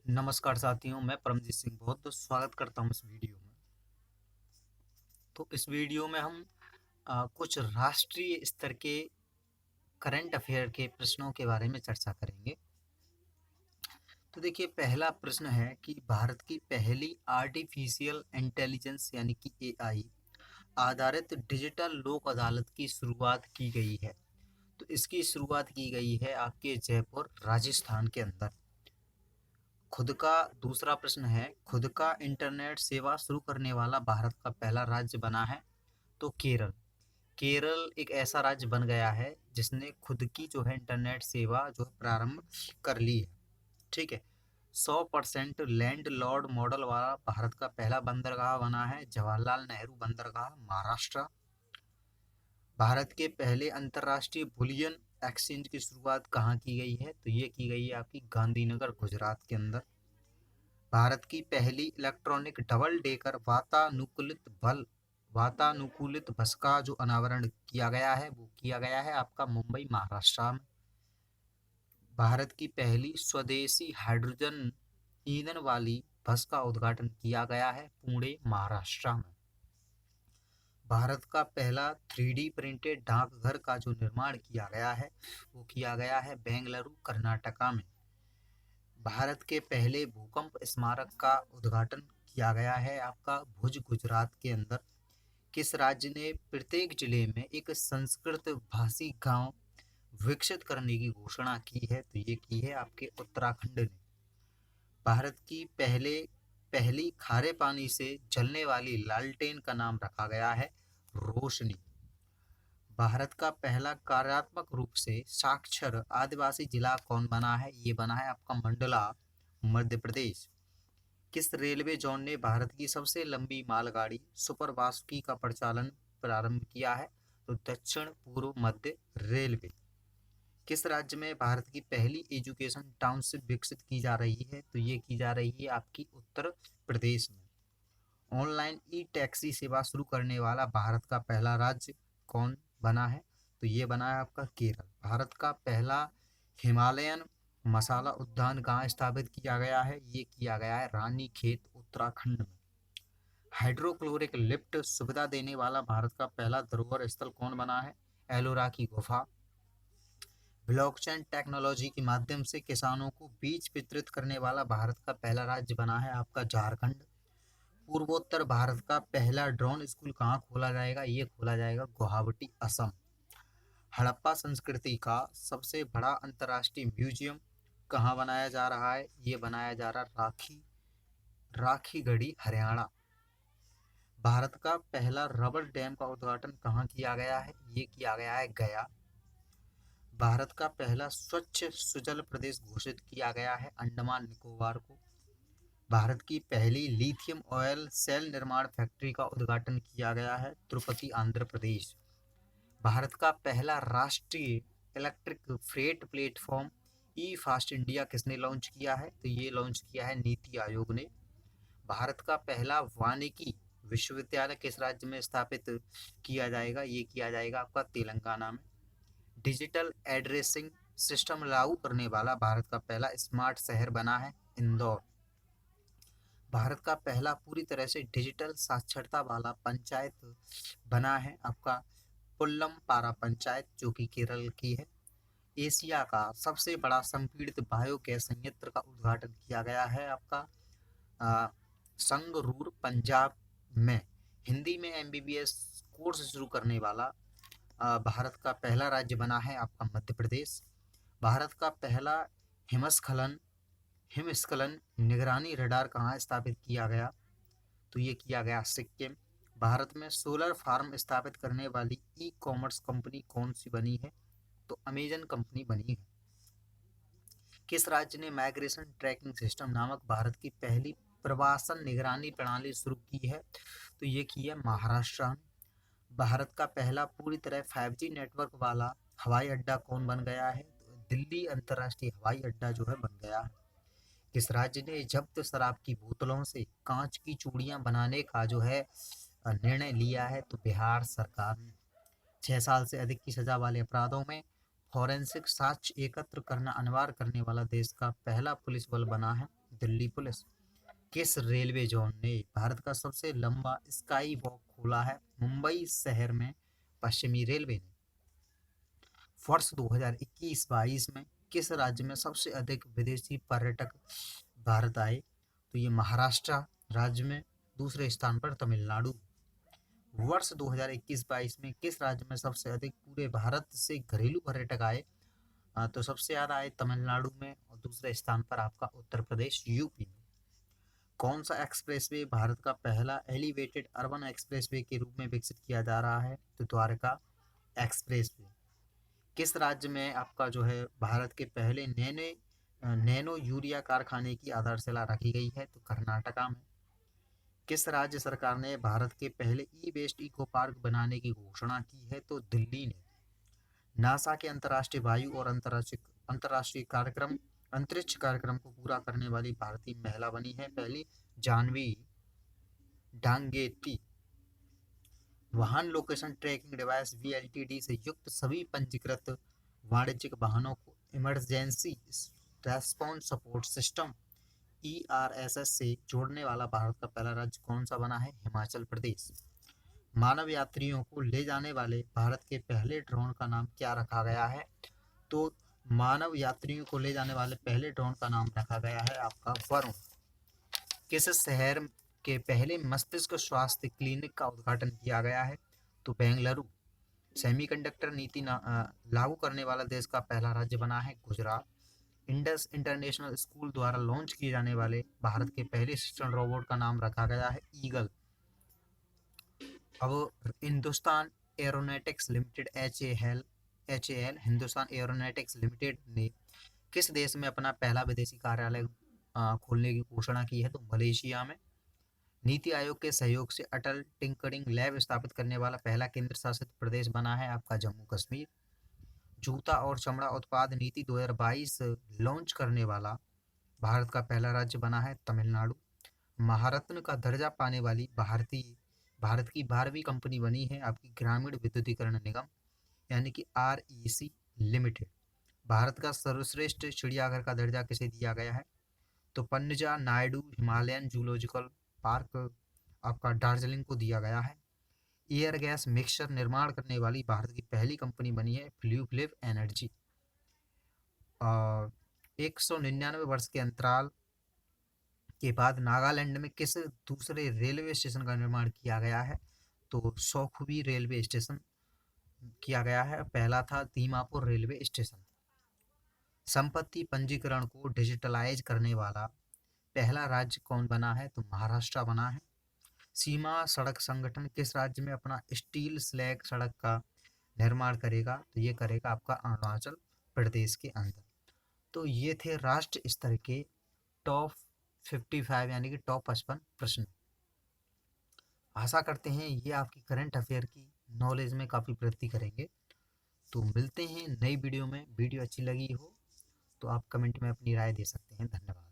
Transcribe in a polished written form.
नमस्कार साथियों, मैं परमजीत सिंह बहुत स्वागत करता हूं इस वीडियो में। तो इस वीडियो में हम कुछ राष्ट्रीय स्तर के करंट अफेयर के प्रश्नों के बारे में चर्चा करेंगे। तो देखिए, पहला प्रश्न है कि भारत की पहली आर्टिफिशियल इंटेलिजेंस यानी कि एआई आधारित डिजिटल लोक अदालत की शुरुआत की गई है। तो इसकी शुरुआत की गई है आपके जयपुर राजस्थान के अंदर। खुद का दूसरा प्रश्न है, खुद का इंटरनेट सेवा शुरू करने वाला भारत का पहला राज्य बना है तो केरल। केरल एक ऐसा राज्य बन गया है जिसने खुद की जो है इंटरनेट सेवा जो है प्रारंभ कर ली है। ठीक है। 100% लैंड लॉर्ड मॉडल वाला भारत का पहला बंदरगाह बना है जवाहरलाल नेहरू बंदरगाह, महाराष्ट्र। भारत के पहले अंतर्राष्ट्रीय बुलियन एक्सचेंज की शुरुआत कहाँ की गई है? तो ये की गई है आपकी गांधीनगर, गुजरात के अंदर। भारत की पहली इलेक्ट्रॉनिक डबल डेकर वातानुकूलित बस का जो अनावरण किया गया है वो किया गया है आपका मुंबई, महाराष्ट्र में। भारत की पहली स्वदेशी हाइड्रोजन ईंधन वाली बस का उद्घाटन किया गया है पुणे, महाराष्ट्र में। भारत का पहला 3D प्रिंटेड डाकघर का जो निर्माण किया गया है वो किया गया है बेंगलुरु, कर्नाटका में। भारत के पहले भूकंप स्मारक का उद्घाटन किया गया है आपका भुज, गुजरात के अंदर। किस राज्य ने प्रत्येक जिले में एक संस्कृत भाषी गांव विकसित करने की घोषणा की है? तो ये की है आपके उत्तराखंड ने। भारत की पहली खारे पानी से जलने वाली लालटेन का नाम रखा गया है रोशनी। भारत का पहला कार्यात्मक रूप से साक्षर आदिवासी जिला कौन बना है? ये बना है आपका मंडला, मध्य प्रदेश। किस रेलवे जोन ने भारत की सबसे लंबी मालगाड़ी सुपर वासुकी का परिचालन प्रारंभ किया है? तो दक्षिण पूर्व मध्य रेलवे। किस राज्य में भारत की पहली एजुकेशन टाउनशिप विकसित की जा रही है? तो ये की जा रही है आपकी उत्तर प्रदेश में। ऑनलाइन ई टैक्सी सेवा शुरू करने वाला भारत का पहला राज्य कौन बना है? तो ये बना है आपका केरल। भारत का पहला हिमालयन मसाला उद्यान कहाँ स्थापित किया गया है? ये किया गया है रानीखेत, उत्तराखंड में। हाइड्रोक्लोरिक लिफ्ट सुविधा देने वाला भारत का पहला धरोहर स्थल कौन बना है? एलोरा की गुफा। ब्लॉकचेन टेक्नोलॉजी के माध्यम से किसानों को बीज वितरित करने वाला भारत का पहला राज्य बना है आपका झारखंड। पूर्वोत्तर भारत का पहला ड्रोन स्कूल कहाँ खोला जाएगा? ये खोला जाएगा गुवाहाटी, असम। हड़प्पा संस्कृति का सबसे बड़ा अंतर्राष्ट्रीय म्यूजियम कहाँ बनाया जा रहा है? ये बनाया जा रहा राखीगढ़ी, हरियाणा। भारत का पहला रबर डैम का उद्घाटन कहाँ किया गया है? ये किया गया है गया। भारत का पहला स्वच्छ सुजल प्रदेश घोषित किया गया है अंडमान निकोबार को। भारत की पहली लिथियम ऑयल सेल निर्माण फैक्ट्री का उद्घाटन किया गया है तिरुपति, आंध्र प्रदेश। भारत का पहला राष्ट्रीय इलेक्ट्रिक फ्रेट प्लेटफॉर्म ई फास्ट इंडिया किसने लॉन्च किया है? तो ये लॉन्च किया है नीति आयोग ने। भारत का पहला वानिकी विश्वविद्यालय किस राज्य में स्थापित किया जाएगा? ये किया जाएगा आपका तेलंगाना में। डिजिटल एड्रेसिंग सिस्टम लागू करने वाला भारत का पहला स्मार्ट शहर बना है इंदौर। भारत का पहला पूरी तरह से डिजिटल साक्षरता वाला पंचायत बना है आपका पुल्लमपारा पंचायत, जो कि केरल की है। एशिया का सबसे बड़ा संपीड़ित बायोगैस संयंत्र का उद्घाटन किया गया है आपका संगरूर, पंजाब में। हिंदी में एमबीबीएस कोर्स शुरू करने वाला भारत का पहला राज्य बना है आपका मध्य प्रदेश। भारत का पहला हिमस्खलन निगरानी रडार कहाँ स्थापित किया गया? तो ये किया गया सिक्किम। भारत में सोलर फार्म स्थापित करने वाली ई कॉमर्स कंपनी कौन सी बनी है? तो अमेजन कंपनी बनी है। किस राज्य ने माइग्रेशन ट्रैकिंग सिस्टम नामक भारत की पहली प्रवासन निगरानी प्रणाली शुरू की है? तो ये की है महाराष्ट्र ने। भारत का पहला पूरी तरह 5G नेटवर्क वाला हवाई अड्डा कौन बन गया है? तो दिल्ली अंतर्राष्ट्रीय हवाई अड्डा जो है बन गया है। किस राज्य ने जब्त शराब की बोतलों से कांच की चूड़ियां बनाने का जो है निर्णय लिया है? तो बिहार सरकार ने। 6 साल से अधिक की सजा वाले अपराधों में फॉरेंसिक साक्ष्य एकत्र करना अनिवार्य करने वाला देश का पहला पुलिस बल बना है दिल्ली पुलिस। किस रेलवे जोन ने भारत का सबसे लंबा स्काई वॉक खोला है? मुंबई शहर में पश्चिमी रेलवे ने। वर्ष 2021-22 में किस राज्य में सबसे अधिक विदेशी पर्यटक भारत आए? तो ये महाराष्ट्र राज्य में, दूसरे स्थान पर तमिलनाडु। वर्ष 2021-22 में किस राज्य में सबसे अधिक पूरे भारत से घरेलू पर्यटक आए? तो सबसे ज्यादा आए तमिलनाडु में, और दूसरे स्थान पर आपका उत्तर प्रदेश यूपी में। कौन सा एक्सप्रेसवे भारत का पहला एलिवेटेड अर्बन एक्सप्रेसवे के रूप में विकसित किया जा रहा है? तो द्वारका एक्सप्रेसवे। किस राज्य में आपका जो है भारत के पहले नैनो यूरिया कारखाने की आधारशिला रखी गई है? तो कर्नाटका में। किस राज्य सरकार ने भारत के पहले ई वेस्ट इको पार्क बनाने की घोषणा की है? तो दिल्ली ने। नासा के अंतर्राष्ट्रीय वायु और अंतर्राष्ट्रीय अंतरिक्ष कार्यक्रम को पूरा करने वाली भारतीय महिला बनी है पहली जानवी डांगेती। वाहन लोकेशन ट्रैकिंग डिवाइस VLTD से युक्त सभी पंजीकृत वाणिज्यिक वाहनों को emergency response support system ERSS से जोड़ने वाला भारत का पहला राज्य कौन सा बना है? हिमाचल प्रदेश। मानव यात्रियों को ले जाने वाले भारत के पहले ड्रोन का नाम क्या रखा गया है? तो मानव यात्रियों को ले जाने वाले पहले ड्रोन का नाम रखा गया है आपका वरुण। किस शहर के पहले मस्तिष्क स्वास्थ्य क्लिनिक का उद्घाटन किया गया है? तो बेंगलुरु। सेमीकंडक्टर नीति लागू करने वाला देश का पहला राज्य बना है गुजरात। इंडस इंटरनेशनल स्कूल द्वारा लॉन्च किए जाने वाले भारत के पहले शिक्षण रोबोट का नाम रखा गया है ईगल। अब Hindustan aeronautics limited HAL Hindustan aeronautics limited ने किस देश में अपना पहला विदेशी कार्यालय खोलने की घोषणा की है? तो मलेशिया में। नीति आयोग के सहयोग से अटल टिंकरिंग लैब स्थापित करने वाला पहला केंद्र शासित प्रदेश बना है आपका जम्मू कश्मीर। जूता और चमड़ा उत्पाद नीति 2022 लॉन्च करने वाला भारत का पहला राज्य बना है तमिलनाडु। महारत्न का दर्जा पाने वाली भारत की 12वीं कंपनी बनी है आपकी ग्रामीण विद्युतीकरण निगम यानी कि REC लिमिटेड। भारत का सर्वश्रेष्ठ चिड़ियाघर का दर्जा किसे दिया गया है? तो पन्जा नायडू हिमालयन जूलॉजिकल पार्क आपका दार्जिलिंग को दिया गया है। एयर गैस मिक्सचर निर्माण करने वाली भारत की पहली कंपनी बनी है फ्लूक्लिव एनर्जी। 199 वर्ष के अंतराल के बाद नागालैंड में किस दूसरे रेलवे स्टेशन का निर्माण किया गया है? तो सौखुबी रेलवे स्टेशन किया गया है, पहला था दीमापुर रेलवे स्टेशन। संपत्ति पंजीकरण को डिजिटलाइज करने वाला पहला राज्य कौन बना है? तो महाराष्ट्र बना है। सीमा सड़क संगठन किस राज्य में अपना स्टील स्लैग सड़क का निर्माण करेगा? तो ये करेगा आपका अरुणाचल प्रदेश के अंदर। तो ये थे राष्ट्र स्तर के टॉप 55 यानी कि टॉप 55 प्रश्न। आशा करते हैं ये आपकी करंट अफेयर की नॉलेज में काफ़ी वृद्धि करेंगे। तो मिलते हैं नई वीडियो में। वीडियो अच्छी लगी हो तो आप कमेंट में अपनी राय दे सकते हैं। धन्यवाद।